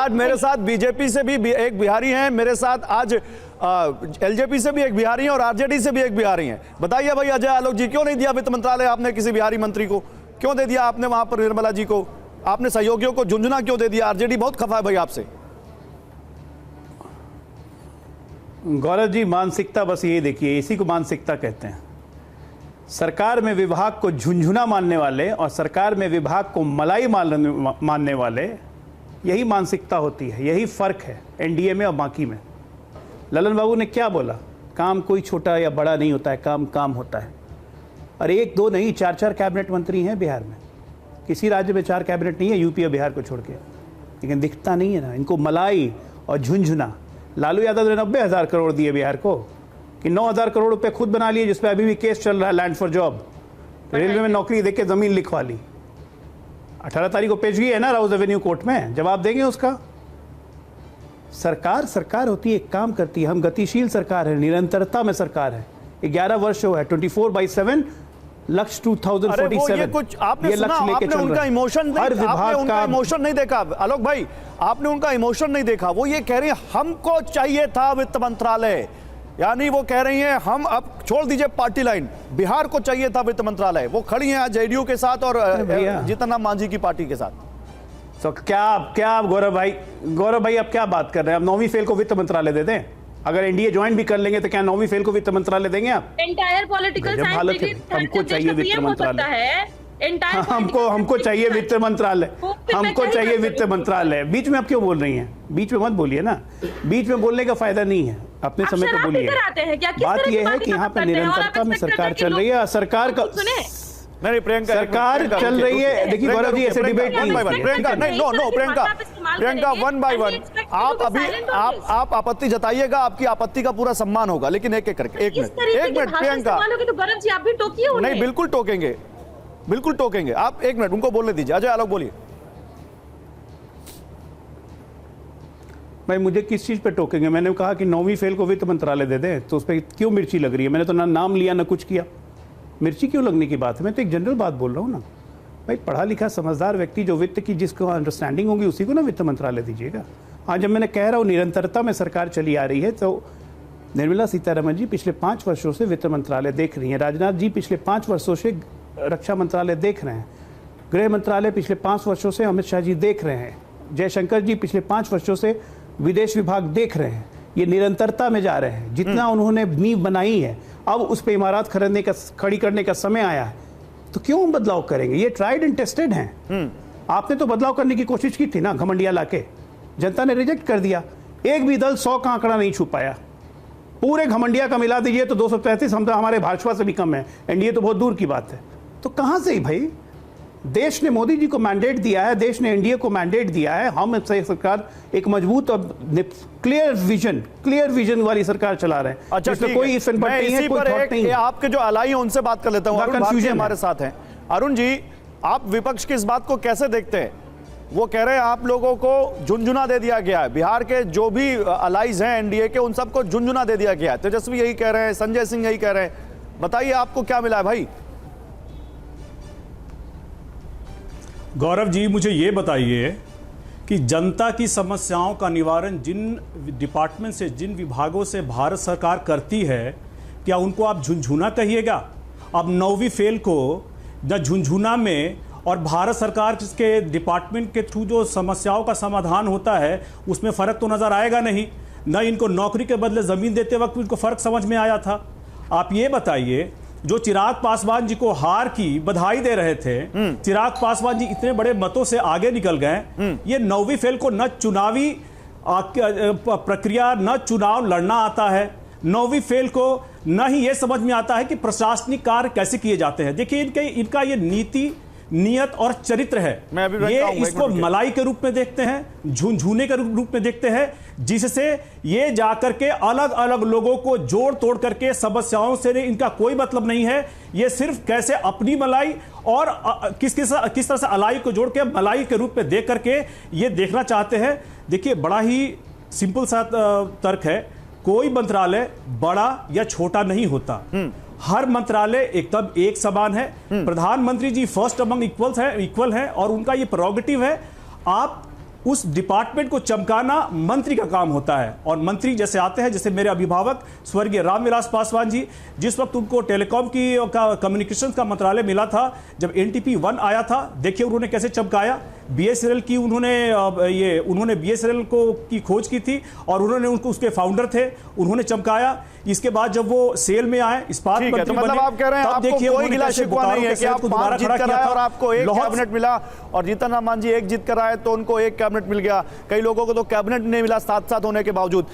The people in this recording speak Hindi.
आज मेरे साथ बीजेपी से भी एक बिहारी हैं, मेरे साथ आज एलजेपी से भी एक बिहारी हैं और आरजेडी से भी एक बिहारी हैं। बताइए भाई अजय आलोक जी, क्यों नहीं दिया वित्त मंत्रालय आपने किसी बिहारी मंत्री को? क्यों दे दिया आपने वहां पर निर्मला जी को? आपने सहयोगियों को झुंझुना क्यों दे दिया? आरजेडी बहुत खफा है भाई आपसे। गौरव जी, मानसिकता बस ये देखिए, इसी को मानसिकता कहते हैं। सरकार में विभाग को झुंझुना मानने वाले और सरकार में विभाग को मलाई मानने वाले, यही मानसिकता होती है, यही फर्क है एनडीए में और बाकी में। ललन बाबू ने क्या बोला, काम कोई छोटा या बड़ा नहीं होता है, काम काम होता है। और एक दो नहीं, 4-4 कैबिनेट मंत्री हैं बिहार में। किसी राज्य में 4 कैबिनेट नहीं है यूपी और बिहार को छोड़ के, लेकिन दिखता नहीं है ना इनको मलाई और झुंझुना। लालू यादव ने 90,000 करोड़ दिए बिहार को, कि 9,000 करोड़ रुपए खुद बना लिए, जिसपे अभी भी केस चल रहा है लैंड फॉर जॉब। रेलवे में नौकरी देके जमीन लिखवा ली। 18 तारीख को पेशगी है ना राउज एवेन्यू कोर्ट में, जवाब देंगे उसका। सरकार सरकार होती है, एक काम करती है। हम गतिशील सरकार है, निरंतरता में सरकार है। 11 वर्ष हो है, 24/7 लक्ष्य 2047। ये कुछ आपने सुना, आपने उनका इमोशन नहीं देखा आलोक भाई, आपने उनका इमोशन नहीं देखा। वो ये कह रही है हमको चाहिए था वित्त मंत्रालय, यानी वो कह रही हैं हम अब छोड़ दीजिए पार्टी लाइन, बिहार को चाहिए था वित्त मंत्रालय। वो खड़ी हैं आज जेडीयू के साथ और जीतन राम मांझी की पार्टी के साथ। तो क्या गौरव भाई अब क्या बात कर रहे हैं? अब 9वीं फेल को वित्त मंत्रालय दे दें? अगर एनडीए ज्वाइन भी कर लेंगे तो क्या 9वीं फेल को वित्त मंत्रालय देंगे आप? एंटायर पॉलिटिकल साइंस हमको चाहिए वित्त मंत्रालय, हमको चाहिए वित्त मंत्रालय, हमको चाहिए वित्त मंत्रालय। बीच में आप क्यों बोल रही हैं? बीच में मत बोलिए ना, बीच में बोलने का फायदा नहीं है, अपने समय पर बोलिए। बात यह है कि यहाँ पे निरंतरता में सरकार चल रही है। सरकार का नहीं, प्रियंका सरकार चल रही है। देखिए गौरव जी, ऐसे डिबेट नहीं। प्रियंका नहीं, नो प्रियंका 1 by 1 आप अभी आप आपत्ति जताइएगा, आपकी आपत्ति का पूरा सम्मान होगा, लेकिन एक एक करके। एक मिनट प्रियंका, तो गौरव जी आप भी टोकिए उन्हें। नहीं, बिल्कुल टोकेंगे आप। 1 मिनट उनको बोलने दीजिए। अजय आलोक बोलिए। भाई मुझे किस चीज पे टोकेंगे? मैंने कहा कि 9वीं फेल को वित्त मंत्रालय दे दें, तो उस पर क्यों मिर्ची लग रही है? मैंने तो ना नाम लिया ना कुछ किया, मिर्ची क्यों लगने की बात है? मैं तो एक जनरल बात बोल रहा हूँ ना भाई। पढ़ा लिखा समझदार व्यक्ति जो वित्त की जिसको अंडरस्टैंडिंग होगी उसी को ना वित्त मंत्रालय दीजिएगा। हाँ, जब मैंने कह रहा हूँ निरंतरता में सरकार चली आ रही है, तो निर्मला सीतारमण जी पिछले 5 वर्षों से वित्त मंत्रालय देख रही हैं, राजनाथ जी पिछले 5 वर्षों से रक्षा मंत्रालय देख रहे हैं, गृह मंत्रालय पिछले 5 वर्षों से अमित शाह जी देख रहे हैं, जयशंकर जी पिछले 5 वर्षों से विदेश विभाग देख रहे हैं। ये निरंतरता में जा रहे हैं। जितना उन्होंने नींव बनाई है, अब उस पर इमारत खड़ी करने का समय आया है, तो क्यों बदलाव करेंगे? ये ट्राइड एंड टेस्टेड हैं। आपने तो बदलाव करने की कोशिश की थी ना, घमंडिया लाके, जनता ने रिजेक्ट कर दिया। एक भी दल 100 का आंकड़ा नहीं छू पाया। पूरे घमंडिया का मिला दीजिए तो 235 हम तो हमारे भाजपा से भी कम है, एनडीए तो बहुत दूर की बात है। तो कहां से ही भाई? देश ने मोदी जी को मैंडेट दिया है, देश ने एनडीए को मैंडेट दिया है। हम सरकार एक मजबूत और क्लियर विजन वाली सरकार चला रहे हैं। अच्छा, कोई इस पर आपके जो अलाई हैं उनसे बात कर लेता हूं। अरुण भाटिया हमारे साथ हैं। अरुण जी, आप विपक्ष की इस बात को कैसे देखते हैं? वो कह रहे हैं आप लोगों को झुंझुना दे दिया गया है, बिहार के जो भी अलाइज हैं एनडीए के उन सबको झुंझुना दे दिया गया है। तेजस्वी यही कह रहे हैं, संजय सिंह यही कह रहे हैं। बताइए आपको क्या मिला है भाई? गौरव जी, मुझे ये बताइए कि जनता की समस्याओं का निवारण जिन डिपार्टमेंट से, जिन विभागों से भारत सरकार करती है, क्या उनको आप झुंझुना कहिएगा? अब 9वीं फेल को न झुंझुना में और भारत सरकार के डिपार्टमेंट के थ्रू जो समस्याओं का समाधान होता है उसमें फ़र्क तो नज़र आएगा नहीं। न इनको नौकरी के बदले ज़मीन देते वक्त इनको फ़र्क समझ में आया था। आप ये बताइए, जो चिराग पासवान जी को हार की बधाई दे रहे थे, चिराग पासवान जी इतने बड़े मतों से आगे निकल गए। ये 9वीं फेल को न चुनावी प्रक्रिया, न चुनाव लड़ना आता है, 9वीं फेल को न ही ये समझ में आता है कि प्रशासनिक कार्य कैसे किए जाते हैं। देखिए इनका ये नीति, नियत और चरित्र है। ये इसको मलाई के रूप में देखते हैं, झुंझुने के रूप में देखते हैं, जिससे ये जाकर के अलग अलग लोगों को जोड़ तोड़ करके समस्याओं से इनका कोई मतलब नहीं है। ये सिर्फ कैसे अपनी मलाई और किस तरह से अलाई को जोड़ के मलाई के रूप में देख करके ये देखना चाहते हैं। देखिए, बड़ा ही सिंपल सा तर्क है, कोई मंत्रालय बड़ा या छोटा नहीं होता, हर मंत्रालय एकदम एक समान है। प्रधानमंत्री जी फर्स्ट अमंग इक्वल है और उनका ये प्रोरोगेटिव है। आप उस डिपार्टमेंट को चमकाना मंत्री का काम होता है। और मंत्री जैसे आते हैं, जैसे मेरे अभिभावक स्वर्गीय रामविलास पासवान जी, जिस वक्त उनको टेलीकॉम की कम्युनिकेशन का मंत्रालय मिला था, जब NTP 1 आया था, देखिए उन्होंने कैसे चमकाया। BSNL की उन्होंने BSNL को की खोज की थी और उन्होंने उनको उसके फाउंडर थे, उन्होंने चमकाया। इसके बाद जब वो सेल में आए, इस्पात ठीक है, मंत्री तो मतलब बने, आप कह रहे हैं तब आपको देखिए कोई उन्होंने गिला कैसे शिकवा बोकारो नहीं है के कि आप सेल को 5 दोबारा जीत खड़ा कर किया आए था। और आपको एक लाहौर- कैबिनेट मिला, और जीतन राम मांझी एक जीत कर आए तो उनको एक कैबिनेट मिल गया, कई लोगों को तो कैबिनेट नहीं मिला साथ साथ होने के बावजूद।